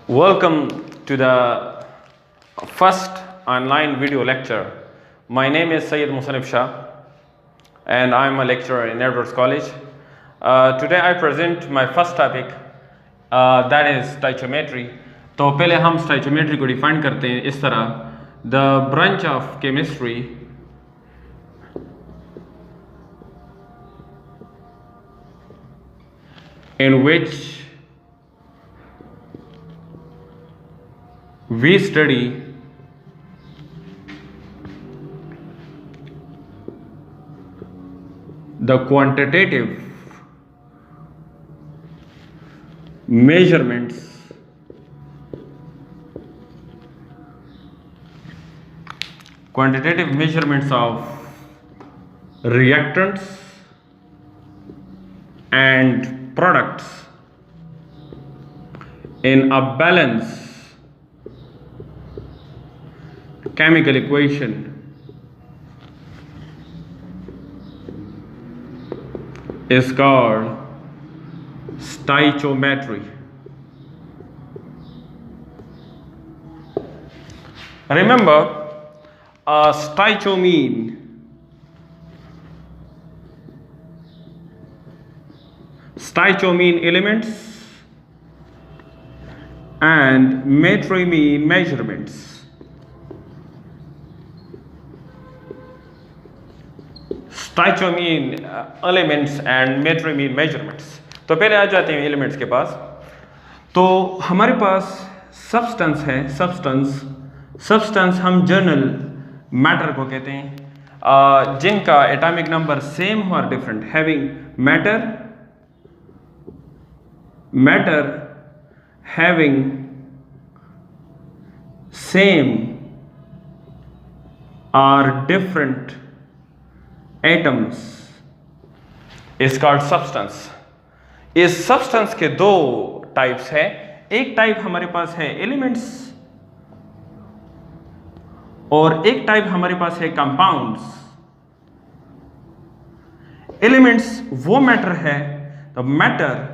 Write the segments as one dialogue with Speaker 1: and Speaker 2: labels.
Speaker 1: Welcome to the first online video lecture. My name is Syed Musannif Shah and I am a lecturer in Edwards College. Today I present my first topic, that is stoichiometry. तो पहले हम stoichiometry को define करते हैं इस तरह: the branch of chemistry in which we study the quantitative measurements of reactants and products in a balanced chemical equation is called stoichiometry. Remember, stoichio mean elements and metry mean measurements. Stoichio mean elements and metry mean measurements. तो पहले आ जाते हैं elements के पास। तो हमारे पास substance है, सब्सटेंस हम जर्नल मैटर को कहते हैं, जिनका एटॉमिक नंबर सेम हो और different, having matter having same और different atoms is called substance. इस सब्सटेंस के दो टाइप्स है। एक टाइप हमारे पास है एलिमेंट्स और एक टाइप हमारे पास है कंपाउंड्स। एलिमेंट्स वो मैटर है, the matter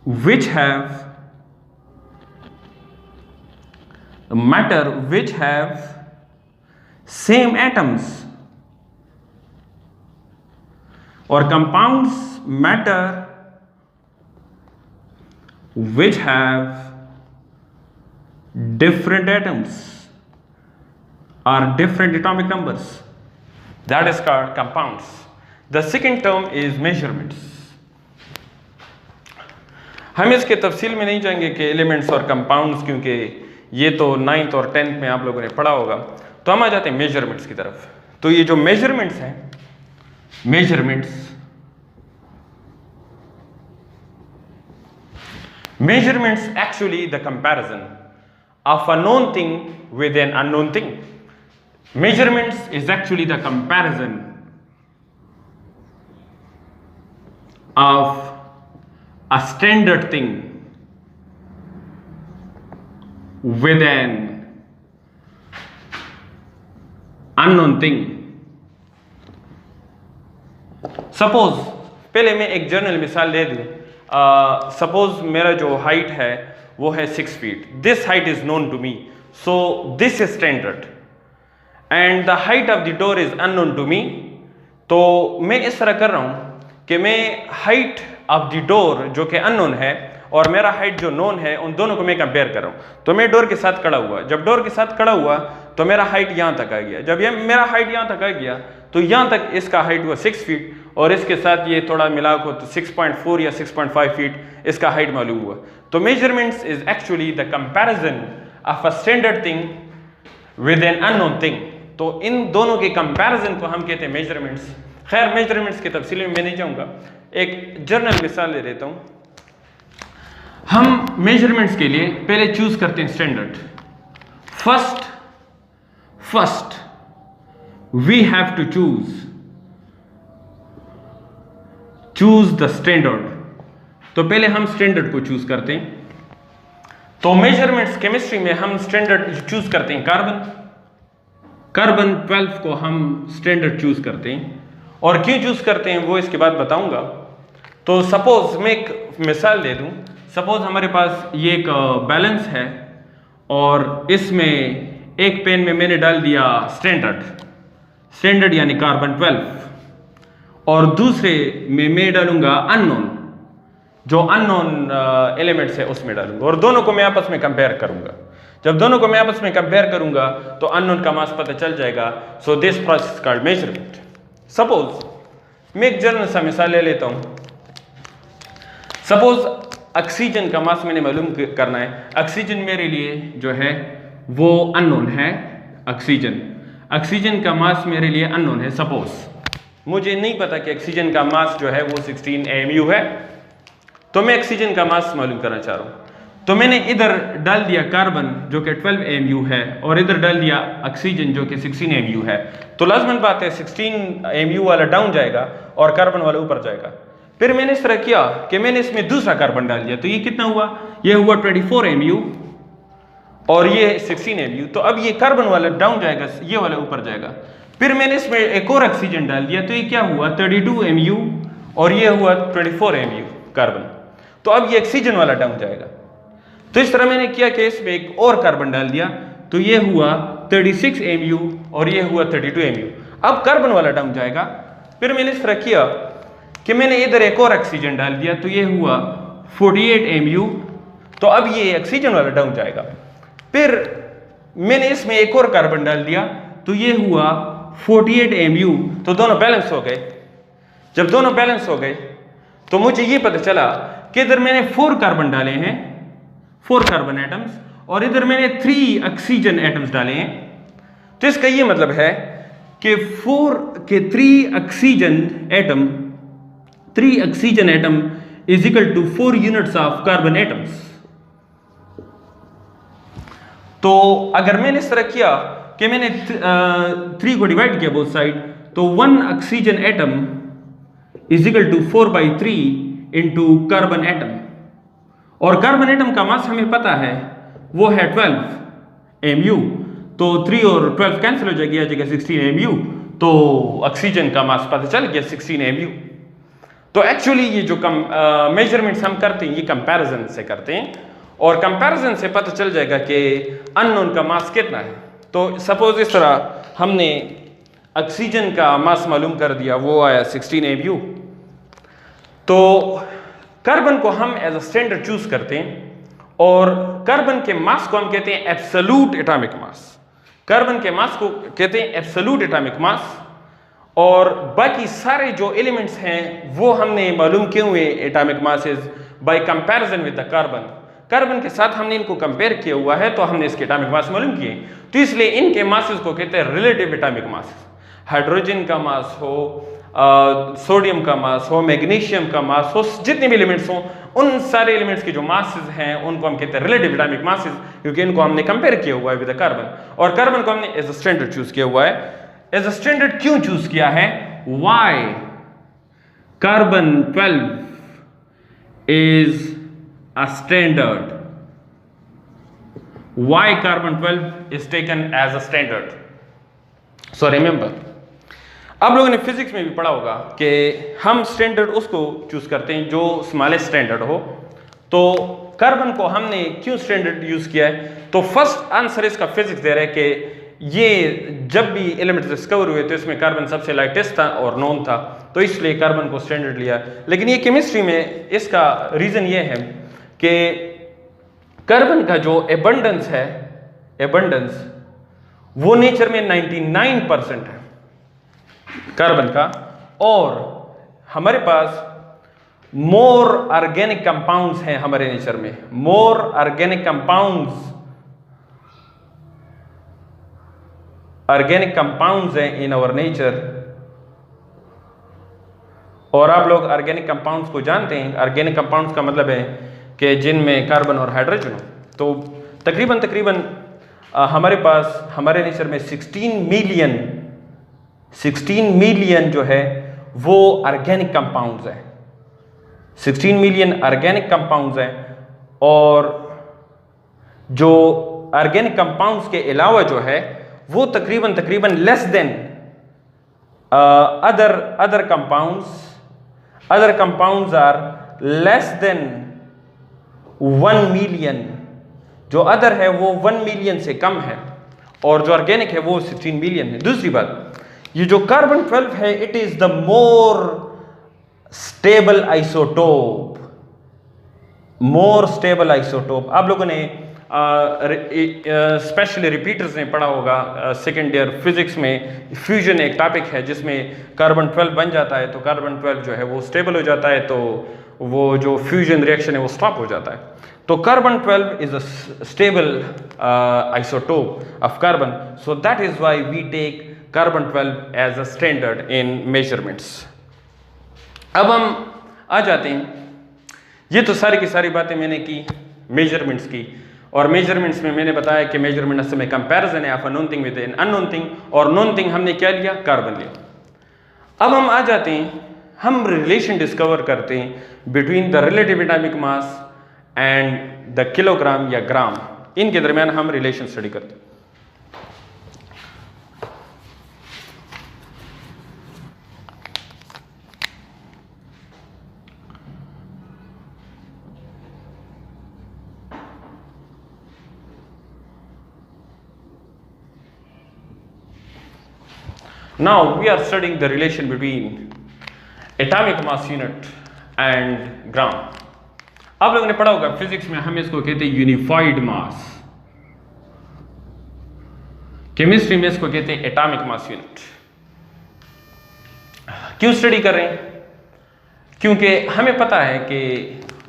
Speaker 1: which have same atoms, or compounds matter which have different atoms or different atomic numbers, that is called compounds. The second term is measurements. हम इसके तफसील में नहीं जाएंगे कि एलिमेंट्स और कंपाउंड्स, क्योंकि ये तो 9th और 10th में आप लोगों ने पढ़ा होगा। तो हम आ जाते हैं मेजरमेंट्स की तरफ। तो ये जो मेजरमेंट्स हैं, measurements actually the comparison of a known thing with an unknown thing. Measurements is actually the comparison of a standard thing with an unknown thing. Suppose, पहले मैं एक जनरल मिसाल दे दूं। सपोज मेरा जो हाइट है वो है 6 feet. This height is known to me, so this is standard, and the height of the door is unknown to me. तो मैं इस तरह कर रहा हूं कि मैं हाइट ऑफ द डोर जो कि अननोन है और मेरा हाइट जो नोन है, उन दोनों को मैं कंपेयर कर रहा हूं। तो मैं डोर के साथ खड़ा हुआ, जब डोर के साथ खड़ा हुआ तो मेरा हाइट यहां तक आ गया। जब ये मेरा हाइट यहां तक आ गया तो यहां तक इसका हाइट हुआ 6 फीट, और इसके साथ ये थोड़ा मिला को तो 6.4 या 6.5 फीट इसका हाइट मालूम हुआ। तो measurements is actually the comparison of a standard thing with an unknown thing. तो इन दोनों के कंपैरिजन को हम कहते हैं मेजरमेंट्स। खैर, मेजरमेंट्स की तफसील में मैं नहीं जाऊंगा, एक जनरल मिसाल ले लेता हूं। हम मेजरमेंट्स के लिए पहले चूज करते हैं standard. First we have to choose the standard. तो पहले हम स्टैंडर्ड को चूज करते हैं। तो मेजरमेंट्स केमिस्ट्री में हम स्टैंडर्ड चूज करते हैं कार्बन 12 को हम स्टैंडर्ड चूज करते हैं, और क्यों चूज करते हैं वो इसके बाद बताऊंगा। तो सपोज मैं एक मिसाल दे दूं, सपोज हमारे पास ये एक बैलेंस है और इसमें एक पेन में मैंने डाल दिया स्टैंडर्ड यानी कार्बन 12 और दूसरे में मैं डालूंगा अननोन, जो अननोन एलिमेंट्स है उसमें डालूंगा और दोनों को मैं आपस में कंपेयर करूंगा। जब दोनों को मैं आपस में कंपेयर करूंगा तो अननोन का मास पता चल जाएगा। So this process called measurement. Suppose मैं एक जनरल सा मिसाल ले लेता हूं। सपोज ऑक्सीजन का मास मैंने मालूम करना है। ऑक्सीजन मेरे लिए जो है वो अननोन है। ऑक्सीजन का मास मेरे लिए अननोन है। सपोज मुझे नहीं पता कि ऑक्सीजन का मास जो है वो 16 AMU है, तो मैं ऑक्सीजन का मास मालूम करना चाह रहा हूं। तो मैंने इधर डाल दिया कार्बन जो कि 12 AMU है और इधर डाल दिया ऑक्सीजन जो कि 16 AMU है। तो लाजमन बात है 16 AMU वाला डाउन जाएगा और कार्बन वाला ऊपर जाएगा। फिर मैंने इस तरह किया कि मैंने इसमें दूसरा कार्बन डाल दिया, तो ये कितना हुआ? ये हुआ 24 AMU और ये 16 AMU। तो अब ये कार्बन वाला डाउन जाएगा, ये वाला ऊपर जाएगा। फिर मैंने इसमें एक और ऑक्सीजन डाल दिया, तो ये क्या हुआ? 32 AMU और ये हुआ 24 AMU कार्बन। तो अब ये ऑक्सीजन वाला डाउन जाएगा। तो इस तरह मैंने किया कि इसमें एक और कार्बन डाल दिया, तो ये हुआ 36 AMU और ये हुआ 32 AMU। अब कार्बन वाला डाउन जाएगा। फिर मैंने इस तरह किया कि मैंने इधर एक और ऑक्सीजन डाल दिया, तो ये हुआ 48 AMU। तो अब ये ऑक्सीजन वाला डाउन जाएगा। फिर मैंने इसमें एक और कार्बन डाल दिया, तो ये हुआ 48 AMU। तो दोनों बैलेंस हो गए। जब दोनों बैलेंस हो गए तो मुझे ये पता चला कि इधर मैंने 4 कार्बन डाले हैं, 4 कार्बन एटम्स, और इधर मैंने 3 ऑक्सीजन एटम्स डाले हैं। तो इसका ये मतलब है कि 3 oxygen atom is equal to 4 units of carbon atoms. तो अगर मैंने इस तरह किया कि मैंने 3 को डिवाइड किया बोथ साइड, तो 1 oxygen atom is equal to 4/3 into carbon atom. और कार्बन एटम का मास हमें पता है वो है 12 AMU। तो 3 और 12 कैंसिल हो जाएगी, आ जाएगा 16 AMU। तो ऑक्सीजन का मास पता चल गया 16 AMU। तो एक्चुअली ये जो मेजरमेंट्स हम करते हैं ये कंपैरिजन से करते हैं और कंपैरिजन से पता चल जाएगा कि अननोन का मास कितना है। तो सपोज इस तरह हमने ऑक्सीजन का मास मालूम कर दिया, वो आया 16 AMU। तो कार्बन को हम एज अ स्टैंडर्ड चूज करते हैं और कार्बन के मास को हम कहते हैं एब्सोल्यूट एटॉमिक मास। कार्बन के मास को कहते हैं एब्सोल्यूट एटॉमिक मास। और बाकी सारे जो एलिमेंट्स हैं वो हमने मालूम किए हुए atomic masses bye comparison with the carbon. Carbon के साथ हमने इनको कंपेयर किया हुआ है, तो हमने इसके एटॉमिक मास मालूम किए। तो इसलिए इनके मासेस को कहते हैं रिलेटिव एटॉमिक मास। हाइड्रोजन का मास हो, सोडियम का मास हो, मैग्नीशियम का मास हो, जितने भी एलिमेंट्स हो, उन सारे एलिमेंट्स के जो मासेस हैं उनको हम कहते हैं रिलेटिव एटॉमिक मासेस, क्योंकि इनको हमने कंपेयर किया हुआ है विद कार्बन। और कार्बन को हमने एज अ स्टैंडर्ड चूज किया हुआ है। एज अ स्टैंडर्ड क्यों चूज किया है? Why carbon 12 is a standard? Why carbon 12 is taken as a standard? So remember, आप लोगों ने फिजिक्स में भी पढ़ा होगा कि हम स्टैंडर्ड उसको चूज करते हैं जो स्मॉलेस्ट स्टैंडर्ड हो। तो कार्बन को हमने क्यों स्टैंडर्ड यूज किया है? तो फर्स्ट आंसर इसका फिजिक्स दे रहा है कि ये जब भी एलिमेंट्स डिस्कवर हुए तो इसमें कार्बन सबसे लाइटेस्ट था और नॉन था, तो इसलिए कार्बन को स्टैंडर्ड लिया। लेकिन ये केमिस्ट्री में इसका रीजन ये है कि कार्बन का जो एबंडेंस है, वो नेचर में 99% है कार्बन का। और हमारे पास मोर ऑर्गेनिक कंपाउंड्स हैं हमारे नेचर में, मोर ऑर्गेनिक कंपाउंड्स हैं इन आवर नेचर। और आप लोग ऑर्गेनिक कंपाउंड्स को जानते हैं। ऑर्गेनिक कंपाउंड्स का मतलब है कि जिनमें कार्बन और हाइड्रोजन हो। तो तकरीबन हमारे पास हमारे नेचर में 16 मिलियन जो है वो ऑर्गेनिक कंपाउंड्स हैं। 16 मिलियन ऑर्गेनिक कंपाउंड्स हैं। और जो ऑर्गेनिक कंपाउंड्स के अलावा जो है वो तकरीबन less than other compounds are less than 1 million, जो अदर है वो 1 मिलियन से कम है, और जो ऑर्गेनिक है वो 16 मिलियन है। दूसरी बात, ये जो कार्बन 12 है it is the more stable isotope, more stable isotope. आप लोगों ने स्पेशली रिपीटर्स ने पढ़ा होगा सेकेंड ईयर फिजिक्स में, फ्यूजन एक टॉपिक है जिसमें कार्बन 12 बन जाता है तो कार्बन 12 जो है वो स्टेबल हो जाता है, तो वो जो फ्यूजन रिएक्शन है वो स्टॉप हो जाता है। तो carbon 12 is a stable isotope of carbon, so that is why we take carbon 12 as a standard in measurements. अब हम आ जाते हैं, ये तो सारी की सारी बातें मैंने की मेजरमेंट्स की, और मेजरमेंट्स में मैंने बताया कि मेजरमेंट असल में कंपैरिजन है of a known thing with an unknown thing, और नोन थिंग हमने क्या लिया, कार्बन लिया। अब हम आ जाते हैं, हम रिलेशन डिस्कवर करते हैं between the relative atomic mass and the kilogram या ग्राम, इनके दरमियान हम रिलेशन स्टडी करते हैं। Now we are studying the relation between atomic mass unit and gram. आप लोगों ने पढ़ा होगा फिजिक्स में, हम इसको कहते हैं यूनिफाइड मास, केमिस्ट्री में इसको कहते हैं एटॉमिक मास यूनिट। क्यों स्टडी कर रहे हैं? क्योंकि हमें पता है कि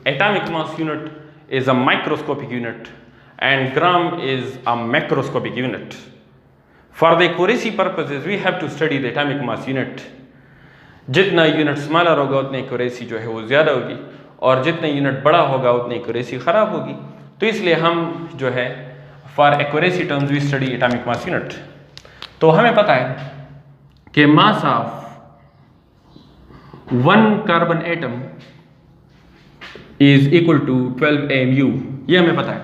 Speaker 1: atomic mass unit is a microscopic unit and gram is a macroscopic unit. For the accuracy purposes we have to study the atomic mass unit. जितना यूनिट स्मॉलर होगा उतनी एक्यूरेसी जो है वो ज़्यादा होगी, और जितना यूनिट बड़ा होगा उतनी एक्यूरेसी ख़राब होगी। तो इसलिए हम जो है for accuracy terms we study atomic mass unit. तो हमें पता है कि mass of 1 carbon atom is equal to 12 AMU, ये हमें पता है।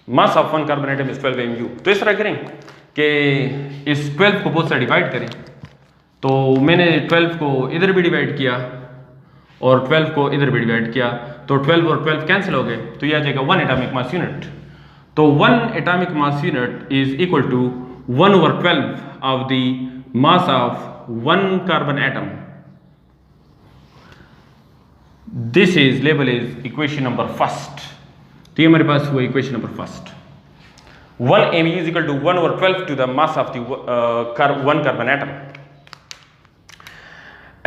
Speaker 1: Mass of 1 carbon atom is 12 AMU। तो इस तरह करें कि इस 12 को बहुत सा डिवाइड करें, तो मैंने 12 को इधर भी डिवाइड किया और 12 को इधर भी डिवाइड किया, तो 12 और 12 कैंसिल हो गए, तो ये आ जाएगा 1 एटॉमिक मास यूनिट। तो 1 atomic mass unit is equal to 1/12 of the mass of 1 carbon atom. This is label is equation number first. तो ये हमारे पास हुआ equation number first. 1 AMU is equal to 1/12 to the mass of the 1 carbon atom.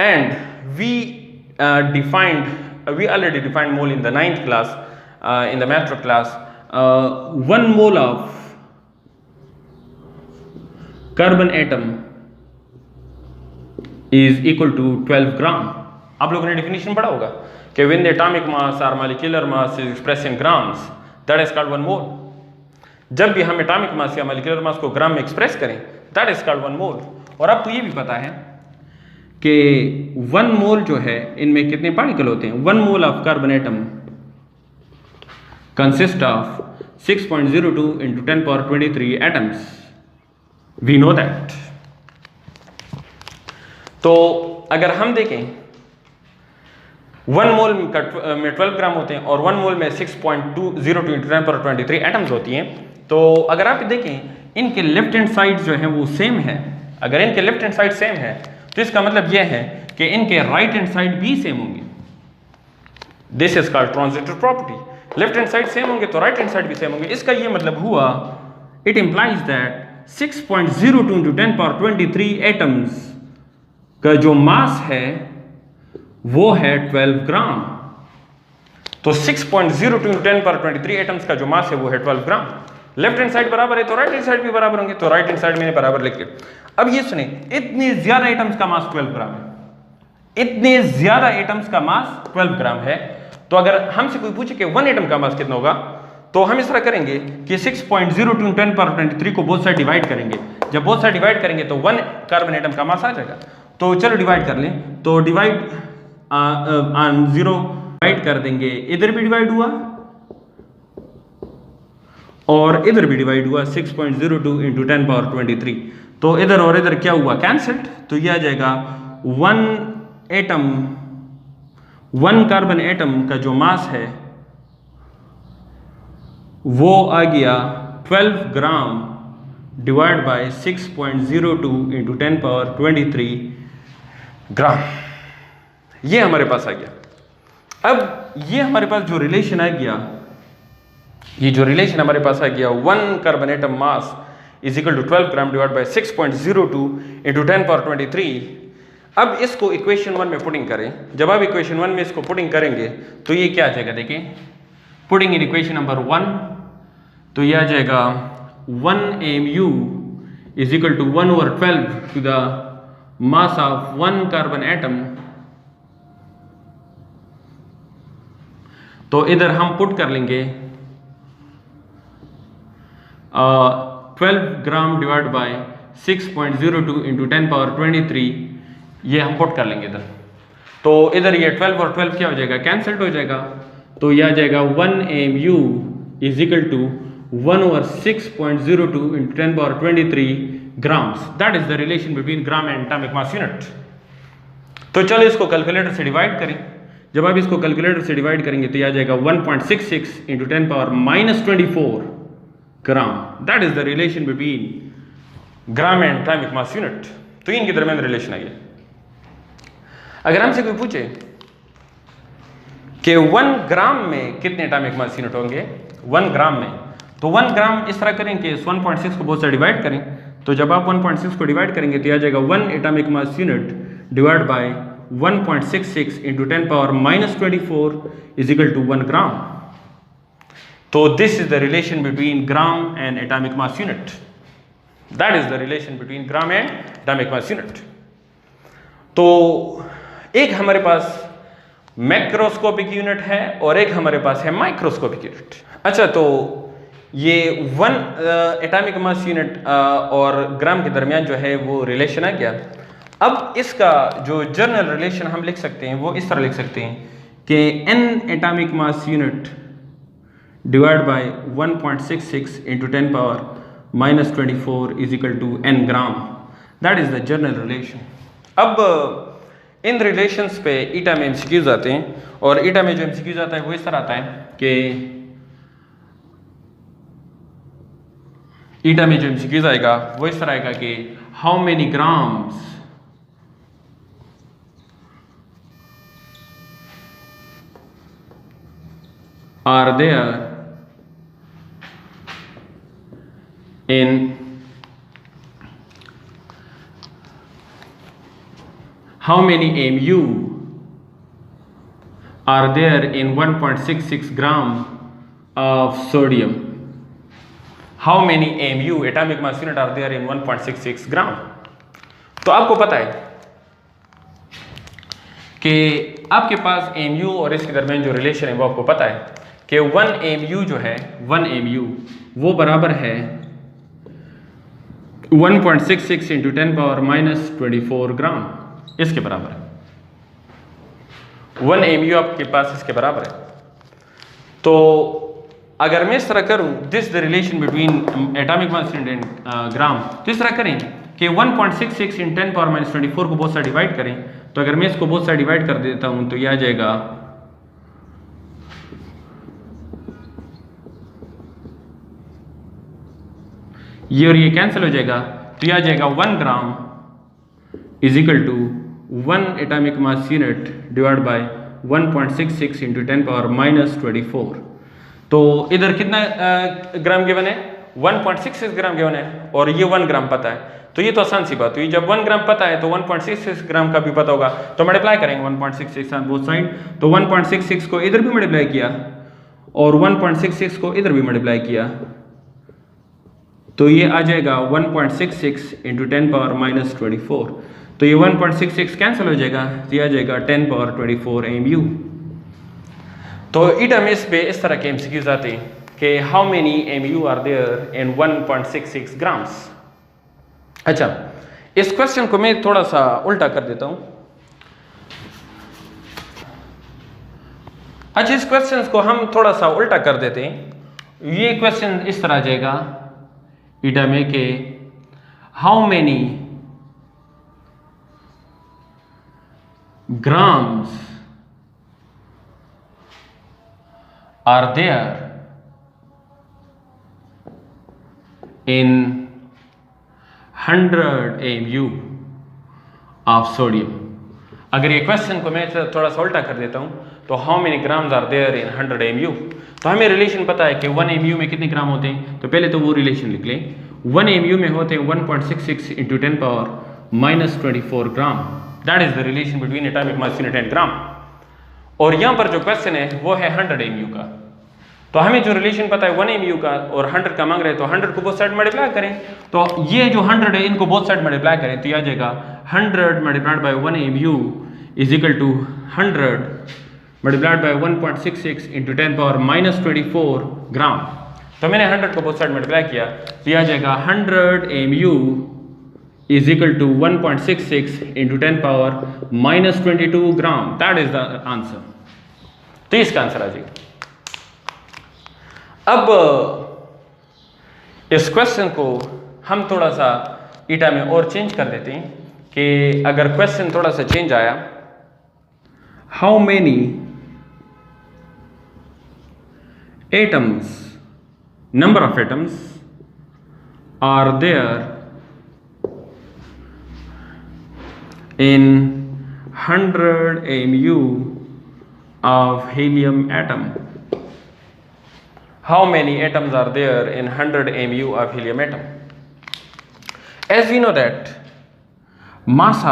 Speaker 1: And we already defined mole in the 9th class, in the math class. 1 mole of carbon atom is equal to 12 gram. आप लोगों ने definition पढ़ा होगा कि when the atomic mass or molecular mass is expressed in grams, that is called 1 mole. जब भी हम atomic mass या मॉलिक्यूलर मास को ग्राम में एक्सप्रेस करें, दैट इज कॉल्ड 1 मोल। और आपको ये भी पता है कि 1 मोल जो है इनमें कितने पार्टिकल होते हैं। 1 mole of carbon atom consist of 6.02 into 10⁻23 atoms, we know that. तो अगर हम देखें 1 मोल में 12 ग्राम होते हैं और 1 मोल में 6.202 into 10⁻23 एटम्स होती हैं। तो अगर आप देखें इनके लेफ्ट हैंड साइड जो है वो सेम है, अगर इनके लेफ्ट हैंड साइड सेम है तो इसका मतलब यह है कि इनके राइट हैंड साइड भी सेम होंगे। This is called transitive property. Left hand side same होंगे तो राइट हैंड साइड भी सेम होंगे। इसका ये मतलब हुआ, it implies that 6.02 into 10⁻23 atoms का जो मास है वो है 12 ग्राम। तो 6.02 into 10⁻23 एटम्स का जो मास है वो है 12 ग्राम। लेफ्ट हैंड साइड बराबर है तो राइट हैंड साइड भी बराबर होंगे, तो राइट हैंड साइड मैंने बराबर लिखे। अब ये सुने, इतने ज्यादा एटम्स का मास 12 ग्राम है, इतने ज्यादा एटम्स का मास 12 ग्राम है। तो अगर हमसे कोई पूछे कि 1 एटम का मास कितना होगा, तो हम इस तरह करेंगे कि 6.02 into 10⁻23 को बहुत सारे डिवाइड करेंगे। जब बहुत सारे डिवाइड करेंगे तो 1 कार्बन एटम का मास आ जाएगा। तो चलो डिवाइड कर लें, तो डिवाइड ऑन 0 डिवाइड कर देंगे, इधर भी डिवाइड हुआ और इधर भी डिवाइड हुआ 6.02 into 10⁻23। तो इधर और इधर क्या हुआ, कैंसल्ड। तो यह आ जाएगा 1 कार्बन एटम का जो मास है वो आ गया 12 gram divide by 6.02 into 10 power 23 ग्राम। ये हमारे पास आ गया। अब ये हमारे पास जो रिलेशन आ गया, ये जो रिलेशन हमारे पास आ गया 1 carbon atom mass is equal to 12 gram divide by 6.02 into 10 power 23। अब इसको इक्वेशन 1 में पुटिंग करें। जब आप इक्वेशन 1 में इसको पुटिंग करेंगे तो ये क्या आ जाएगा, देखिए पुटिंग इन इक्वेशन नंबर 1, तो ये आ जाएगा 1 mu is equal to 1/12 to the mass of 1 carbon atom. तो इधर हम पुट कर लेंगे 12 gram divide by 6.02 into 10 power 23, ये हम पुट कर लेंगे इधर। तो इधर ये 12 और 12 क्या हो जाएगा, कैंसल्ड हो जाएगा। तो यह आ जाएगा 1 mu is equal to 1/6.02 into 10 power 23 grams. That is the relation between gram and atomic mass unit. तो चलो इसको कैलकुलेटर से डिवाइड करें। जब आप इसको कैलकुलेटर से डिवाइड करेंगे तो यह आ जाएगा 1.66 into 10 power -24 gram. That is the relation between gram and atomic mass unit. तो इनके दरमियान रिलेशन आई है। अगर हमसे कोई पूछे कि 1 ग्राम में कितने एटॉमिक मास यूनिट होंगे 1 ग्राम में, तो 1 ग्राम इस तरह करें कि इस 1.6 को बहुत से डिवाइड करें। तो जब आप 1.6 को डिवाइड करेंगे तो यह आ जाएगा 1 atomic mass unit divide by 1.66 into 10 power -24 is equal to 1 gram. तो this is the relation between gram and atomic mass unit. That is the relation between gram and atomic mass unit. तो एक हमारे पास macroscopic unit है और एक हमारे पास है microscopic unit. अच्छा, तो ये 1 एटॉमिक मास यूनिट और ग्राम के दरमियान जो है वो रिलेशन आ गया। अब इसका जो जनरल रिलेशन हम लिख सकते हैं वो इस तरह लिख सकते हैं कि n atomic mass unit divide by 1.66 into 10 power -24 is equal to n gram. That is the general relation. अब इन रिलेशंस पे ईटा में एमसीक्यूज आते हैं और ईटा में जो एमसीक्यूज आता है वो इस तरह आता है कि ईटा में जो एमसीक्यूज आएगा वो इस तरह आएगा कि how many grams are there in how many mu are there in 1.66 gram of sodium? How many mu atomic mass unit are there in 1.66 gram? तो आपको पता है कि आपके पास mu और इसके दरमियान जो रिलेशन है वो आपको पता है कि 1 mu जो है 1 mu वो बराबर है 1.66 इंटू 10 पावर -24 ग्राम, इसके बराबर है। 1 mu आपके पास इसके बराबर है। तो अगर मैं इस तरह करूं this the relation between atomic mass unit and gram, तो इस तरह करें कि 1.66 इन 10 पावर -24 को बहुत सा डिवाइड करें। तो अगर मैं इसको बहुत सा डिवाइड कर देता हूं तो यह आ जाएगा ये और ये कैंसिल हो जाएगा। तो यह आ जाएगा 1 gram is equal to 1 atomic mass unit divide by 1.66 into 10 power -24। तो इधर कितना ग्राम गिवन है 1.66 ग्राम गिवन है और ये 1 ग्राम पता है। तो ये तो आसान सी बात हुई, जब 1 ग्राम पता है तो 1.66 ग्राम का भी पता होगा, तो मल्टीप्लाई करेंगे 1.66 ऑन बोथ साइड। तो 1.66 को इधर भी मल्टीप्लाई किया और 1.66 को इधर भी मल्टीप्लाई किया, तो ये आ जाएगा 1.66 इंटू 10 पावर -24। तो ये 1.66 कैंसिल हो जाएगा, तो ये आ जाएगा 10 पावर 24 mu। तो ईटा में इस पे इस तरह के एमसीक्यूज आते हैं कि how many mu are there in 1.66 grams. अच्छा, इस क्वेश्चन को मैं थोड़ा सा उल्टा कर देता हूं। अच्छा, इस क्वेश्चन को हम थोड़ा सा उल्टा कर देते हैं। ये क्वेश्चन इस तरह आ जाएगा ईटा में कि how many grams are there in 100 AMU of sodium. अगर ये क्वेश्चन को मैं थोड़ा सा उल्टा कर देता हूँ तो how many grams are there in 100 AMU, तो हमें रिलेशन पता है कि 1 AMU में कितने ग्राम होते हैं, तो पहले तो वो रिलेशन लिख लें। 1 AMU में होते हैं 1.66 into 10 power minus 24 gram, that is the relation between atomic mass unit and gram. और यहाँ पर जो क्वेश्चन है वो है 100 AMU का, तो हमें जो रिलेशन पता है 1 AMU का और 100 का मांग रहे हैं, तो 100 को बोथ साइड मल्टीप्लाई करें, तो ये जो 100 है इनको बोथ साइड मल्टीप्लाई करें तो ये आ जाएगा 100 multiplied by 1 AMU is equal to 100 multiplied by 1.66 into 10 power minus 24 gram. तो मैंने 100 को बोथ साइड मल्टीप्लाई किया तो ये आ जाएगा 100 AMU is equal to 1.66 into 10 power minus 22 gram, that is the answer. तो इसका आंसर आ जाएगा। अब इस क्वेश्चन को हम थोड़ा सा ईटा में और चेंज कर देते हैं कि अगर क्वेश्चन थोड़ा सा चेंज आया, how many atoms, number of atoms are there in 100 AMU of helium atom. How many atoms are there in 100 AMU of helium atom? As we know that mass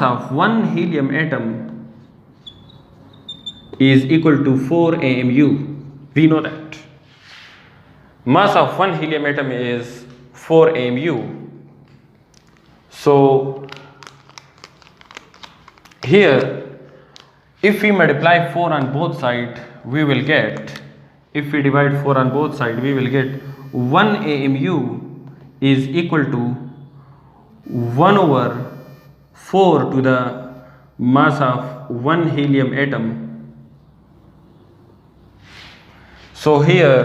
Speaker 1: of one helium atom is equal to 4 AMU. We know that mass of one helium atom is 4 AMU. So here if we multiply 4 on both sides we will get, if we divide 4 on both sides we will get 1 AMU is equal to 1 over 4 to the mass of one helium atom. So here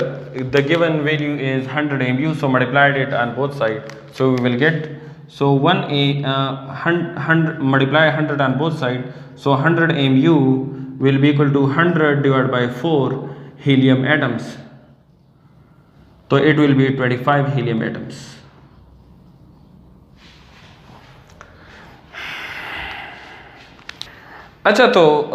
Speaker 1: the given value is 100 AMU, so multiplied it on both sides, so we will get, so 100 multiply 100 on both sides, so 100 AMU will be equal to 100 divided by 4 helium atoms, so it will be 25 helium atoms. अच्छा, तो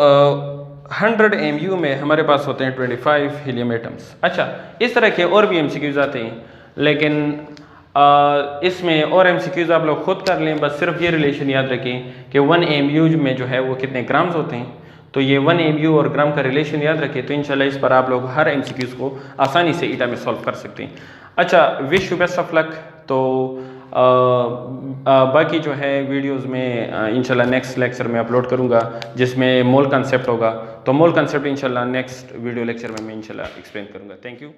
Speaker 1: 100 AMU में हमारे पास होते हैं 25 helium atoms. अच्छा, इस तरह के और भी MCQs आते हैं, लेकिन इसमें और MCQs आप लोग खुद कर लें, बस सिर्फ ये रिलेशन याद रखें कि 1 AMU में जो है वो कितने ग्राम्स होते हैं, तो ये 1 AMU और ग्राम का रिलेशन याद रखें, तो इंशाल्लाह इस पर आप लोग हर MCQs को आसानी से ईटा में सॉल्व कर सकते हैं। अच्छा, wish you best of luck. तो बाकी जो है वीडियोस में इंशाल्लाह नेक्स्ट लेक्चर में अपलोड करूंगा जिसमें मोल कंसेप्ट होगा, तो मोल कंसेप्ट इंशाल्लाह नेक्स्ट वीडियो लेक्चर में मैं इंशाल्लाह एक्सप्लेन करूंगा। Thank you.